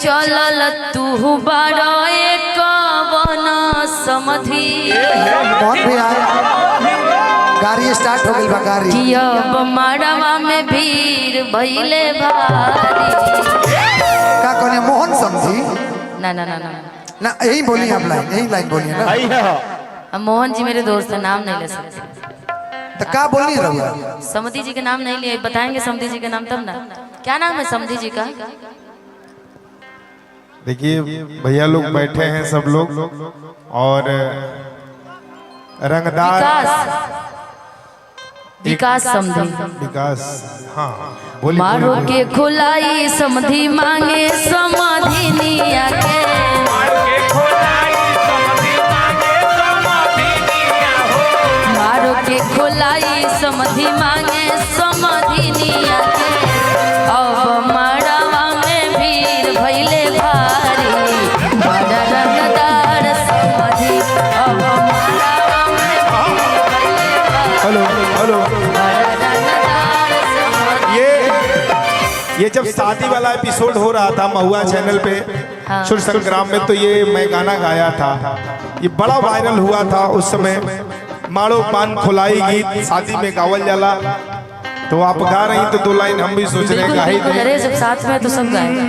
चलल तू बड़ा एक बना समधी बहुत भी आए गाड़ी स्टार्ट हो गई बा गाड़ी कि अब मड़वा में भीड़ भइले भारी। का कहने मोहन समझी ना ना ना ना ना यही बोली आप लाइन यही लाइन बोलिए ना। मोहन जी मेरे दोस्त है, नाम नहीं ले सकते। तो का बोलनी रहुआ समधी जी के नाम नहीं लिए, बताएंगे समधी जी के नाम तब ना। क्या नाम है समधी जी का? देखिए भैया लोग बैठे हैं सब लोग और रंगदार विकास समधी। विकास हाँ बोलिए मारो के खुलाई समधी मांगे समाधि निया के मारो के खुलाई समधी मांगे समाधि निया के अब मड़वा में भीड़ भइले भारी बड़ा रंगदार समधी अब मड़वा में भीड़ भइले भारी। हेलो हेलो ये जब शादी वाला एपिसोड हो रहा था महुआ चैनल पे सुर संग्राम में, तो ये मैं गाना गाया था, ये बड़ा वायरल हुआ था उस समय। मारो पान खुलाई गीत शादी में गावल जाला, तो आप गा रही तो दो लाइन हम भी सोच रहे गा ही अरे जब साथ में तो सब गाएगा।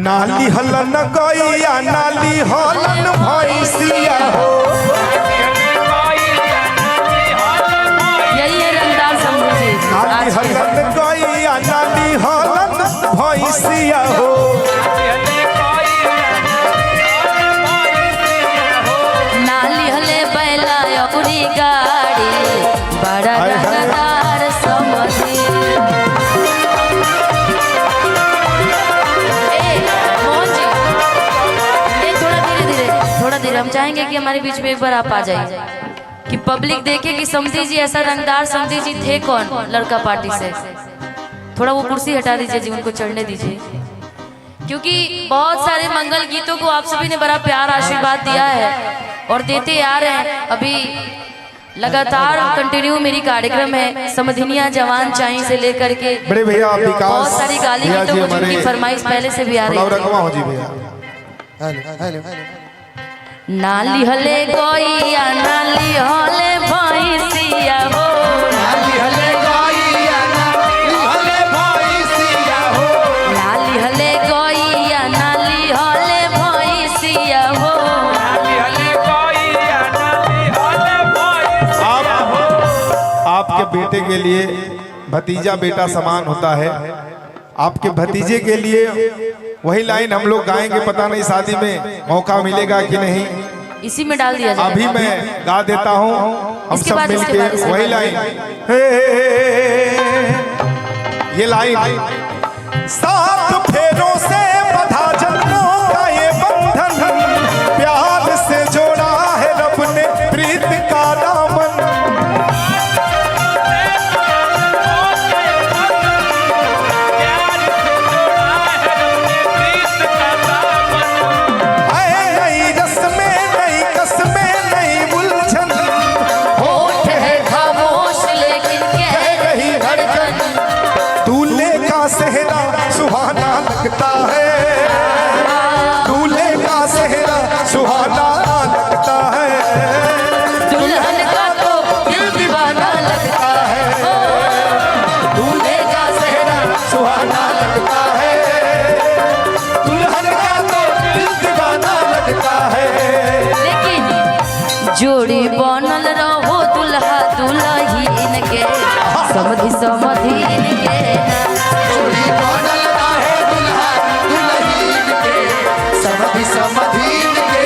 नाली हलन गैया नाली हलन भैंसिया हो, यही है रंगदार समझी। नाली हलन गैया नाली हलन भैंसिया हो, नाली हले बैला अपनी गाड़ी बड़ा रंगदार समझी। मोहन जी थोड़ा धीरे हम चाहेंगे कि हमारे बीच में एक बार आप आ जाइए कि पब्लिक देखे कि समधी जी ऐसा रंगदार समधी जी थे कौन लड़का पार्टी से। थोड़ा वो कुर्सी हटा दीजिए जी, उनको चढ़ने दीजिए, क्योंकि बहुत सारे मंगल गीतों को आप सभी ने बड़ा प्यार आशीर्वाद दिया है और देते आ रहे हैं। अभी लगातार कंटिन्यू मेरी कार्यक्रम है समधिनिया जवान चाई से लेकर के बड़े भैया बहुत सारी गाली गीतों को जिनकी फरमाइश पहले से भी आ रही है। नाली हले गैया नाली हले भैंसिया हो, नाली हले गैया नाली हले भैंसिया हो, नाली हले गैया नाली हले भैंसिया हो, नाली हले गैया नाली हले भैंसिया हो। आपके बेटे के लिए भतीजा बेटा समान होता है, आपके भतीजे के लिए वही लाइन हम लोग गाएंगे। पता नहीं शादी में मौका मिलेगा कि नहीं, इसी में डाल दिया जाए। अभी मैं गा देता हूँ, हम सब मिलके वही लाइन। ये लाइन सात फेरों से बंधा जन्मों का ये बंधन, प्यार से जोड़ा है रब ने प्रीत का दामन। सुहाना लगता है, दूल्हे का सेहरा सुहाना लगता है, दुल्हन का तो दिल दीवाना लगता है, दूल्हे का सेहरा सुहाना लगता है, दुल्हन का तो दिल दीवाना लगता है। लेकिन जोड़ी बनल रहो दुल्हा दुल्हीन के समधि समधि के जोड़ी बनल रहे दुल्हा दुल्हीन के समधि समधीन के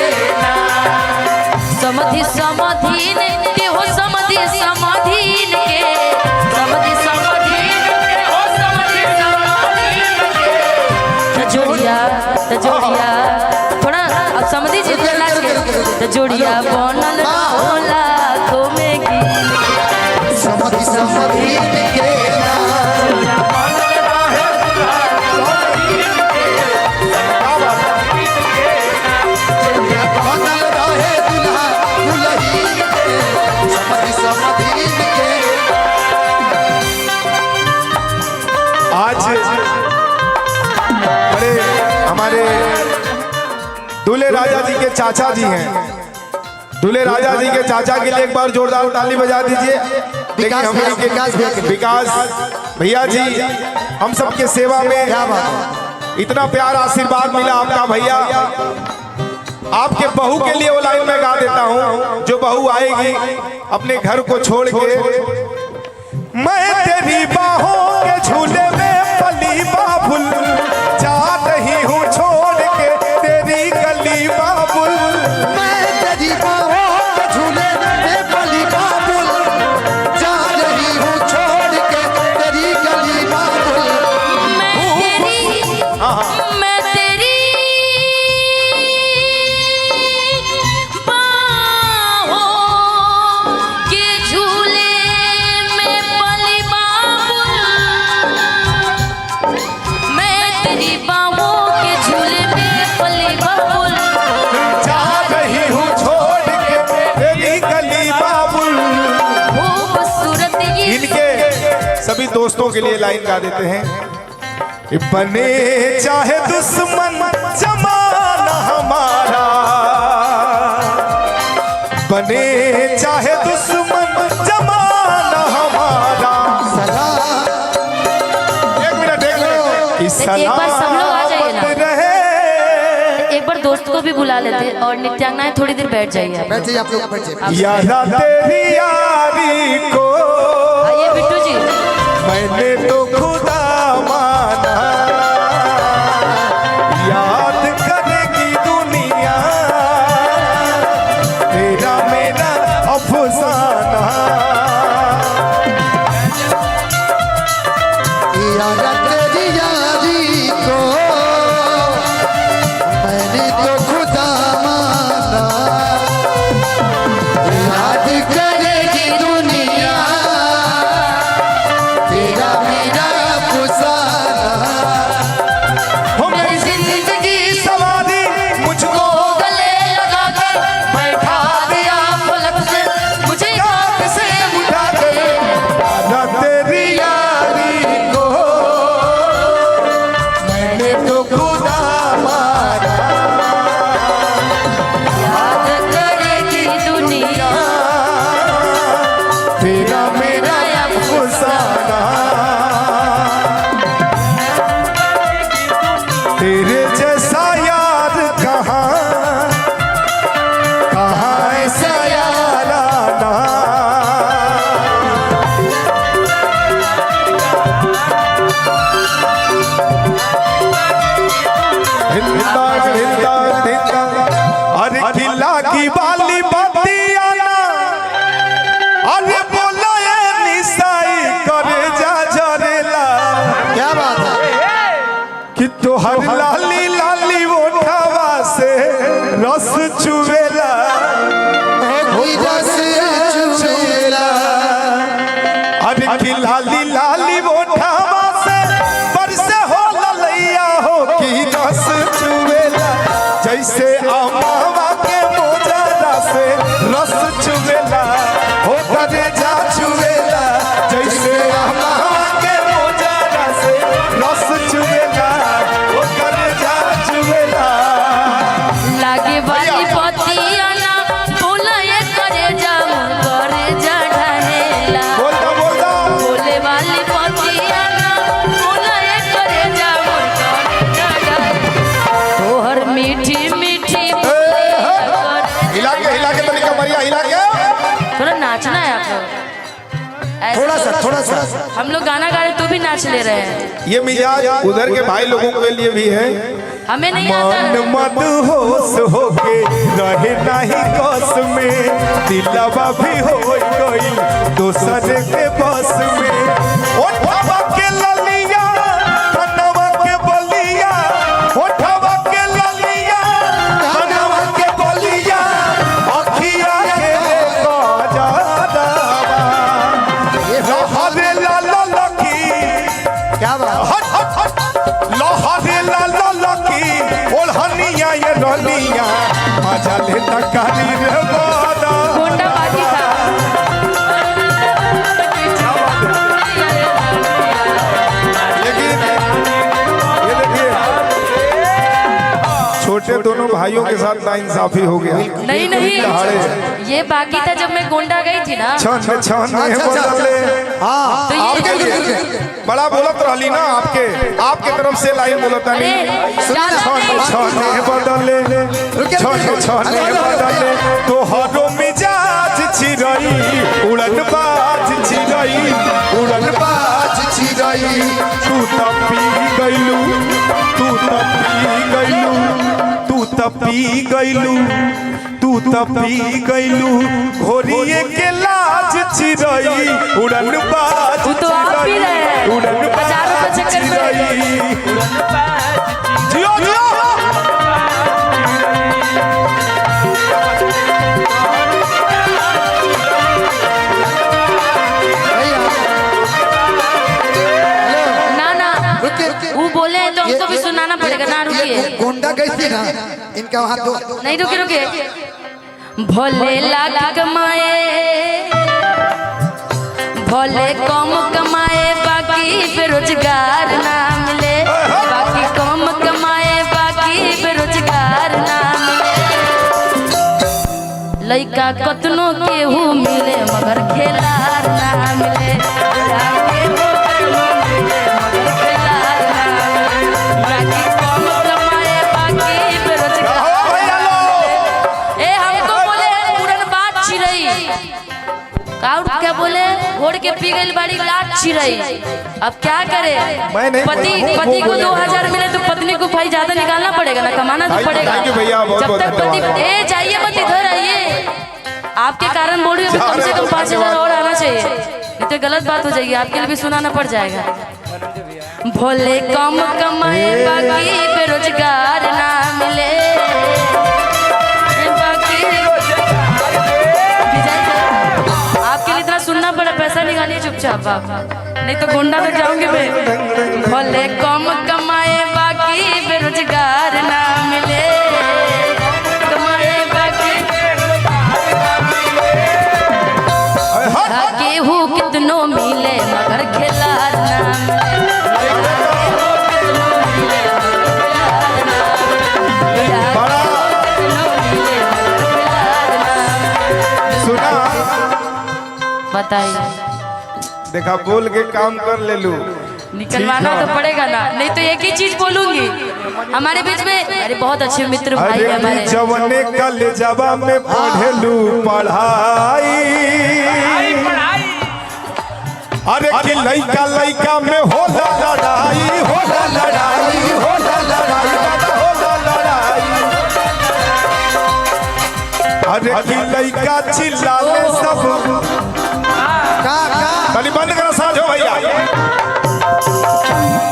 समधि समधीन के हो समधि समधीन के समधि समधीन के हो समधि समधीन के जोड़िया थोड़ा अब समधि जी के जोड़िया बनल होला तो में की समधि समधीन के आज बड़े दूल्हे राजा जी के चाचा जी हैं। दूल्हे राजा जी के चाचा के लिए एक बार जोरदार ताली बजा दीजिए। विकास भैया जी हम सबके सेवा में इतना प्यार आशीर्वाद मिला आपका भैया। आपके बहू के लिए वो लाइन में गा देता हूँ। जो बहू आएगी अपने घर को छोड़ के, मैं तेरी बाहों के झूले में पली बाबुल, जा रही हूँ छोड़ के तेरी गली बाबुल। मैं तेरी बाहों के झूले में पली बाबुल, जा रही हूँ छोड़ के तेरी गली बाबुल। मैं तेरी बाहों के झूले में पली बाबुल, मैं तेरी बाहों के झूले में पली बाबुल, जा रही हूँ छोड़ के तेरी गली बाबुल। खूबसूरत ये इनके सभी दोस्तों के लिए लाइन गा देते हैं। बने चाहे दुश्मन जमाना हमारा, बने चाहे दुश्मन जमाना हमारा। एक मिनट एक बार सब लोग आ जाइए ना। रहे एक बार दोस्त को भी बुला लेते और नित्यांगनाएं थोड़ी देर बैठ जाइए। बैठ जाइए आप लोग, बैठ जाइए। यारा तेरी यारी को आइए बिट्टू जी। मैंने तो खुदा माना, याद करेगी दुनिया तेरा मेरा अफसाना। यारा तेरी यारी को मैंने तो खुदा माना, याद करेगी दुनिया तेरा मेरा अफसाना। हो मेरी जिंदगी सवारी मुझको गले लगा कर बैठा दिया पलक से मुझे याद से उठा के। यारा तेरी यारी को मैंने तो खुदा माना, याद करेगी दुनिया तेरा मेरा अफसाना। तेरे जैसा यार कहाँ कहाँ ऐसा यार आना। हिंदुस्तान हिंदुस्तान हिंदुस्तान। अरे किला की बाली बत्तियाँ ना, अरे बोला ये निसाई करे जा जरेला। क्या बात है? कि तोहर लाली लाली ओठवा से रस चुवेला। कोई रस चुवेला, अरे कि लाली लाली ओठवा से बरसे हो ललैया हो कि रस चुवेला। जैसे अमावा के मोजरा से रस चुवेला, हो करे जा चुवेला। जैसे अमावा के मोजरा से रस चुवेला, हो करे जा चुवेला। लागे वाली पतिया ना बोला ये करे जा ढहेला। बोलता बोलता बोले वाली पतिया ना बोला ये करे जा ढहेला। तोहर मीठी मीठी हिला के तो निकल मरिया हिला के। थोड़ा नाचना है आपको। ऐसे थोड़ा सा हम लोग गाना गा रहे तो भी नाच ले रहे हैं। ये मिजाज उधर के भाई लोगों के लिए भी है। हमें नहीं आता मन मत होश होके रहे नहीं कस में, दिलवा भी हो गई दोसर के बस में। ओठवा के ललिया कनवा के बलिया, ओठवा के ललिया कनवा के बलिया, अखिया के गजरावा रहरे लाला लकी। क्या बात? हट हट हट लहरे लाला लकी ओढ़निया ये रनिया मजा ले तकारी रे बादा। गोंडा पार्टी था। लेकिन ये देखिए छोटे दोनों भाइयों के साथ नाइंसाफी हो गया। नहीं नहीं, ये बाकी था जब मैं गोंडा गई थी ना। छन छन बदले। हाँ तो ये आपके बड़ा बोलत रहली ना, आपके तरफ से लाइन बोलता नहीं। छन बदले छन बदले तो हरो मिजाज चिरई उड़न बाज चिरई उड़न बाज चिरई। तू तपी गइलू तू तपी गइलू तू तपी गइलू तू तपी गइलू घोरिए के लाज चिरई उड़न बाज तू तो आप भी रहे उड़न हजारों का चक्कर में। जियो जियो। ना ना, वो बोले तो हमको भी सुनाना पड़ेगा ना। रुकिए, गोंडा गई थी ना, इनका वहाँ दो नहीं रुकिए रुकिए। भोले लाख कमाए भोले कम कमाए बाकी बेरोजगार ना मिले, बाकी कम कमाए बाकी बेरोजगार ना मिले। लइका कतनो केहू मिले मगर खेलार ना मिले, लइका केहू कतनो मिले मगर खेलार ना मिले। बाकी कम कमाए बाकी बेरोजगार। ए हमको बोले पूरन बात चिरई क्या बोले, घोड़ के पी गई बड़ी लाट चिरई। अब क्या करे, मैं नहीं पति को 2000 मिले तो पत्नी को भाई ज्यादा निकालना पड़ेगा ना, कमाना तो पड़ेगा। भैया बहुत जब बहुत तक पति धन्यवाद। जाइए मत, इधर आइए। आपके कारण बोल रही हूँ, कम से कम 5000 और आना चाहिए, नहीं तो गलत बात हो जाएगी, आपके लिए भी सुनाना पड़ जाएगा। भोले कम कमाए बाकी बेरोजगार ना मिले, आपके लिए इतना सुनना पड़ा, पैसा निकालिए चुपचाप आप, नहीं तो गोंडा तक जाऊंगे मैं। भोले कम कमाए बाकी बेरोजगार ना मिले, कमाए बाकी गेहूँ कितनों मिले मगर खिलार ना सुना बताइए। देखा बोल के काम कर ले लू, निकलवाना तो पड़ेगा ना, नहीं तो एक ही चीज बोलूंगी। हमारे बीच में अरे बहुत अच्छे मित्र भाई अरे हमारे, जवने कलेजवा में पढ़ेलू पढ़ाई, अरे कि लइका लइका में होला लड़ाई होला लड़ाई होला लड़ाई होला लड़ाई। अरे कि लइका चिल्लाले सब तनी बंद करो साझो भैया।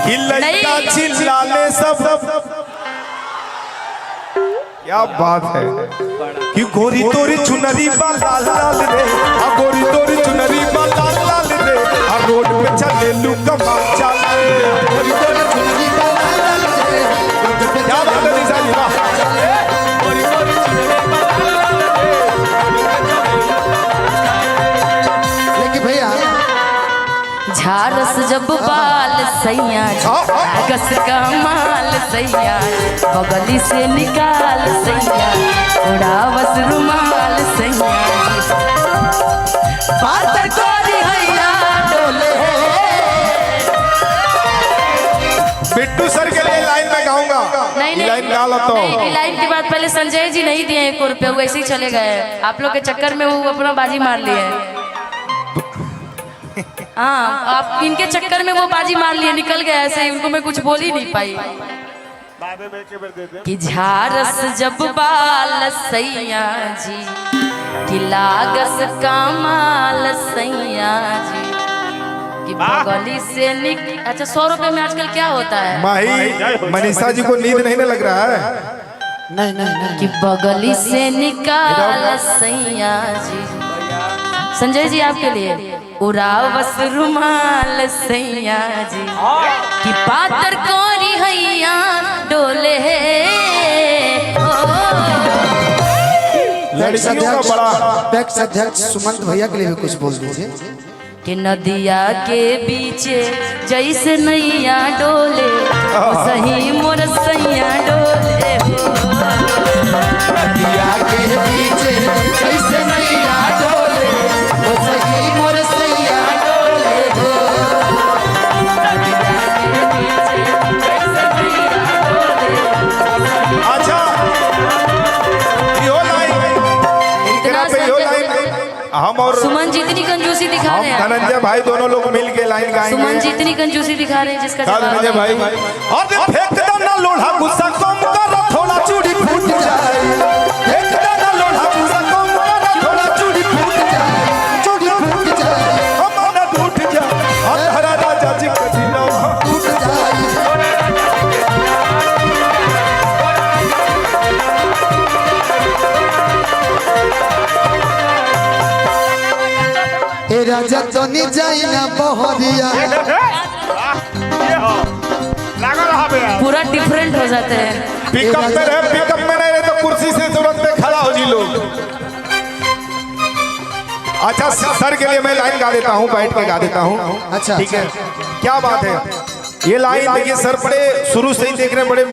कि लइका चिल्लाले सब क्या बात है कि गोरी तोरी चुनरी बा लाल लाल रे, आ गोरी तोरी चुनरी बा लाल लाल रे, आ रोड पे चले लू कमाल चाल रे, गोरी तोरी चुनरी बा लाल लाल रे। क्या बात है निशा जी, वाह। गोरी तोरी चुनरी बा लाल लाल रे। लेकिन भैया झारस जब बाल सैया कस का माल सैया, बगली से निकाल सैया, उड़ावस रुमाल सैया, पातर कोरी हैया डोले। बिट्टू सर के लिए लाइन में गाऊंगा, नहीं लाइन गा लो तो। नहीं, लाइन की बात पहले संजय जी नहीं दिए 1 रुपया, वो ऐसे ही चले गए। आप लोग के चक्कर में वो अपना बाजी मार लिए। हाँ, आप इनके चक्कर में वो बाजी मार लिए, निकल गए ऐसे ही, उनको मैं कुछ बोल ही नहीं पाई। कि झारस जब बाल सैया जी, कि लागस कमाल सैया जी, कि बगली से अच्छा 100 रुपए में आजकल क्या होता है? माही मनीषा जी को नींद नहीं ना लग रहा है? नहीं नहीं नहीं, कि बगली से निकाल सैया जी। संजय जी आपके लिए उड़ावस रुमाल सैया जी, कि पातर कोरी हैया डोले। लड़कियों का बड़ा पैक्स अध्यक्ष सुमंत भैया के लिए भी कुछ बोल दीजिए। कि नदिया के बीचे जैसे नैया डोले, सही मोर सैया डोले हो। हम और सुमन जी इतनी कंजूसी दिखा हम रहे हैं, धनंजय भाई दोनों लोग मिल के लाइन गाएंगे। सुमन जी इतनी कंजूसी दिखा रहे हैं जिसका का जवाब धनंजय नहीं। भाई और जे फेंक दो ना लोढ़ा गुस्सा कम कर थोड़ा चूड़ी फूट जाए, फेंक दो ना लोढ़ा गुस्सा कम कर थोड़ा चूड़ी फूट जाए, चूड़ी फूट जाए, हम ना टूट जाए और हरा राजा जी कठिना टूट जाए। ए राजा तो नहीं जाई ना बहरिया, पूरा डिफरेंट हो जाते हैं। पिकअप में रहे, पिकअप में नहीं रहे तो कुर्सी से तुरंत पे खड़ा हो जी लोग। अच्छा सर के लिए मैं लाइन गा देता हूँ, बैठ के गा देता हूँ। अच्छा ठीक है, क्या बात है। ये लाइन देखिए सर बड़े शुरू से ही देख रहे हैं, बड़े